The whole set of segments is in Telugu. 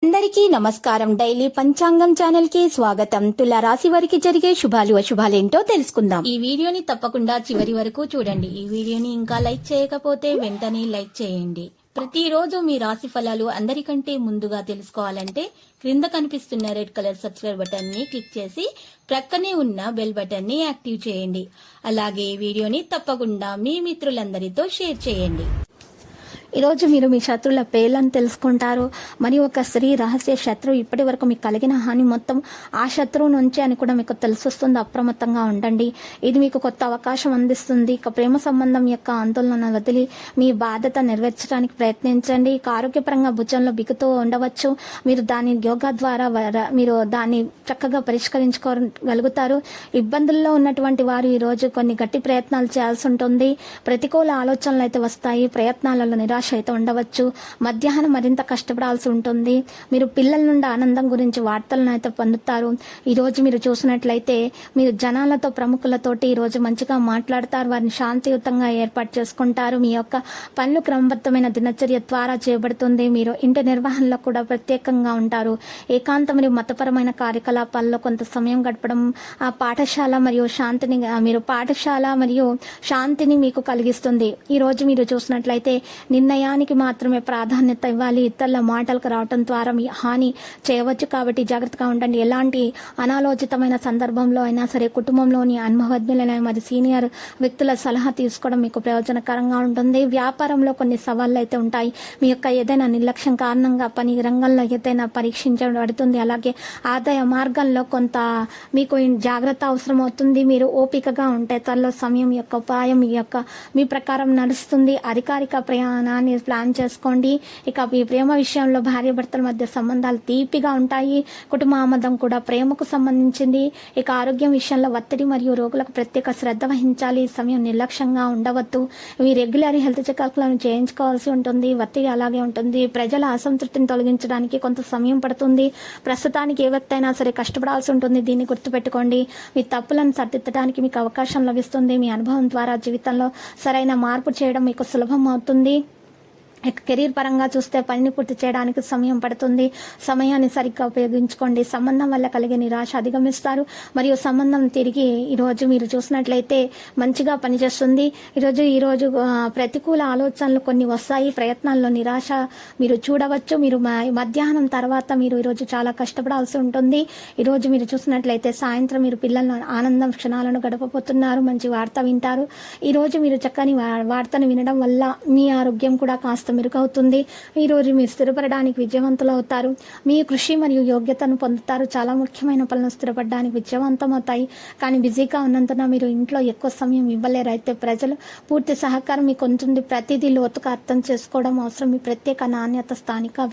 అందరికీ నమస్కారం. డైలీ పంచాంగం ఛానల్ కి స్వాగతం. తుల రాశి వారికి జరిగే శుభాలు అశుభాలేంటో తెలుసుకుందాం. ఈ వీడియోని తప్పకుండా చివరి వరకు చూడండి. ఈ వీడియోని ఇంకా లైక్ చేయకపోతే వెంటనే లైక్ చేయండి. ప్రతిరోజు మీ రాశి ఫలాలు అందరికంటే ముందుగా తెలుసుకోవాలంటే క్రింద కనిపిస్తున్న రెడ్ కలర్ సబ్స్క్రైబ్ బటన్ ని క్లిక్ చేసి ప్రక్కనే ఉన్న బెల్ బటన్ ని యాక్టివ్ చేయండి. అలాగే ఈ వీడియోని తప్పకుండా మీ మిత్రులందరితో షేర్ చేయండి. ఈరోజు మీరు మీ శత్రువుల పేర్లను తెలుసుకుంటారు. మరియు ఒక స్త్రీ రహస్య శత్రువు ఇప్పటి వరకు మీకు కలిగిన హాని మొత్తం ఆ శత్రువు నుంచి అని కూడా మీకు తెలిసొస్తుంది. అప్రమత్తంగా ఉండండి. ఇది మీకు కొత్త అవకాశం అందిస్తుంది. ఇక ప్రేమ సంబంధం యొక్క ఆందోళన వదిలి మీ బాధ్యత నెరవేర్చడానికి ప్రయత్నించండి. ఇక ఆరోగ్యపరంగా భుజంలో బిగుతూ ఉండవచ్చు. మీరు దాని యోగా ద్వారా మీరు దాన్ని చక్కగా పరిష్కరించుకోగలుగుతారు. ఇబ్బందుల్లో ఉన్నటువంటి వారు ఈ రోజు కొన్ని గట్టి ప్రయత్నాలు చేయాల్సి ఉంటుంది. ప్రతికూల ఆలోచనలు అయితే వస్తాయి. ప్రయత్నాలలో నిరాశ అయితే ఉండవచ్చు. మధ్యాహ్నం మరింత కష్టపడాల్సి ఉంటుంది. మీరు పిల్లల నుండి ఆనందం గురించి వార్తలను అయితే పొందుతారు. ఈ రోజు మీరు చూసినట్లయితే మీరు జనాలతో ప్రముఖులతోటి ఈ రోజు మంచిగా మాట్లాడతారు. వారిని శాంతియుతంగా ఏర్పాటు చేసుకుంటారు. మీ యొక్క పనులు క్రమబద్ధమైన దినచర్య ద్వారా చేయబడుతుంది. మీరు ఇంటి నిర్వహణలో కూడా ప్రత్యేకంగా ఉంటారు. ఏకాంత మరియు మతపరమైన కార్యకలాపాల్లో కొంత సమయం గడపడం ఆ పాఠశాల మరియు శాంతిని మీకు కలిగిస్తుంది. ఈ రోజు మీరు చూసినట్లయితే నిర్ణయానికి మాత్రమే ప్రాధాన్యత ఇవ్వాలి. ఇతరుల మాటలకు రావటం ద్వారా మీ హాని చేయవచ్చు. కాబట్టి జాగ్రత్తగా ఉండండి. ఎలాంటి అనాలోచితమైన సందర్భంలో అయినా సరే కుటుంబంలోని అనుభవజ్ఞులైన మరి సీనియర్ వ్యక్తుల సలహా తీసుకోవడం మీకు ప్రయోజనకరంగా ఉంటుంది. వ్యాపారంలో కొన్ని సవాళ్లు అయితే ఉంటాయి. మీ యొక్క ఏదైనా నిర్లక్ష్యం కారణంగా పని రంగంలో ఏదైనా పరీక్షించబడుతుంది. అలాగే ఆదాయ మార్గంలో కొంత మీకు జాగ్రత్త అవసరం అవుతుంది. మీరు ఓపికగా ఉంటే త్వరలో సమయం యొక్క ఉపాయం మీ ప్రకారం నడుస్తుంది. అధికారిక ప్రయాణాన్ని ప్లాన్ చేసుకోండి. ఇక మీ ప్రేమ విషయంలో భార్యాభర్తల మధ్య సంబంధాలు తీపిగా ఉంటాయి. కుటుంబ ఆమోదం కూడా ప్రేమకు సంబంధించింది. ఇక ఆరోగ్యం విషయంలో ఒత్తిడి మరియు రోగులకు ప్రత్యేక శ్రద్ధ వహించాలి. సమయం నిర్లక్ష్యంగా ఉండవద్దు. మీ రెగ్యులర్ హెల్త్ చెకప్లను చేయించుకోవాల్సి ఉంటుంది. ఒత్తిడి అలాగే ఉంటుంది. ప్రజల అసంతృప్తిని తొలగించడానికి కొంత సమయం పడుతుంది. ప్రస్తుతానికి ఏ వ్యక్తి అయినా సరే కష్టపడాల్సి ఉంటుంది. దీన్ని గుర్తుపెట్టుకోండి. మీ తప్పులను సరిదిద్దడానికి మీకు అవకాశం లభిస్తుంది. మీ అనుభవం ద్వారా జీవితంలో సరైన మార్పు చేయడం మీకు సులభం అవుతుంది. కెరీర్ పరంగా చూస్తే పనిని పూర్తి చేయడానికి సమయం పడుతుంది. సమయాన్ని సరిగ్గా ఉపయోగించుకోండి. సంబంధం వల్ల కలిగే నిరాశ అధిగమిస్తారు. మరియు సంబంధం తిరిగి ఈరోజు మీరు చూసినట్లయితే మంచిగా పనిచేస్తుంది. ఈరోజు ప్రతికూల ఆలోచనలు కొన్ని వస్తాయి. ప్రయత్నాల్లో నిరాశ మీరు చూడవచ్చు. మీరు మధ్యాహ్నం తర్వాత మీరు ఈరోజు చాలా కష్టపడాల్సి ఉంటుంది. ఈరోజు మీరు చూసినట్లయితే సాయంత్రం మీరు పిల్లలను ఆనందం క్షణాలను గడపబోతున్నారు. మంచి వార్త వింటారు. ఈరోజు మీరు చక్కని వార్తను వినడం వల్ల మీ ఆరోగ్యం కూడా కాస్త మెరుగవుతుంది. ఈరోజు మీరు స్థిరపడడానికి విజయవంతులు అవుతారు. మీ కృషి మరియు యోగ్యతను పొందుతారు. చాలా ముఖ్యమైన పనులు స్థిరపడడానికి విజయవంతం అవుతాయి. కానీ బిజీగా ఉన్నందున మీరు ఇంట్లో ఎక్కువ సమయం ఇవ్వలేరు. అయితే ప్రజలు పూర్తి సహకారం మీకు ఉంటుంది. ప్రతిదీ లోతుగా అర్థం చేసుకోవడం అవసరం. మీ ప్రత్యేక నాణ్యత స్థానిక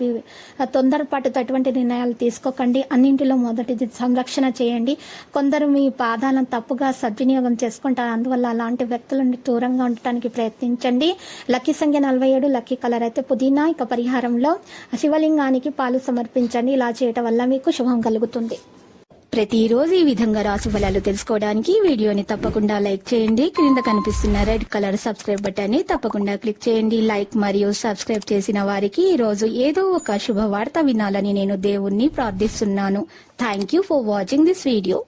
తొందరపాటుతో అటువంటి నిర్ణయాలు తీసుకోకండి. అన్నింటిలో మొదటిది సంరక్షణ చేయండి. కొందరు మీ పాదాలను తప్పుగా సద్వినియోగం చేసుకుంటారు. అందువల్ల అలాంటి వ్యక్తుల నుండి దూరంగా ఉండటానికి ప్రయత్నించండి. లక్కీ సంఖ్య 47. లక్కీ కలర్ అయితే పుదీనా. ఇక పరిహారంలో శివలింగానికి పాలు సమర్పించండి. ఇలా చేయటం వల్ల మీకు శుభం కలుగుతుంది. ప్రతిరోజు ఈ విధంగా రాశి ఫలాలు తెలుసుకోవడానికి వీడియోని తప్పకుండా లైక్ చేయండి. క్రింద కనిపిస్తున్న రెడ్ కలర్ సబ్స్క్రైబ్ బటన్ ని తప్పకుండా క్లిక్ చేయండి. లైక్ మరియు సబ్స్క్రైబ్ చేసిన వారికి ఈ రోజు ఏదో ఒక శుభవార్త వినాలని నేను దేవుణ్ణి ప్రార్థిస్తున్నాను. Thank you for watching this video.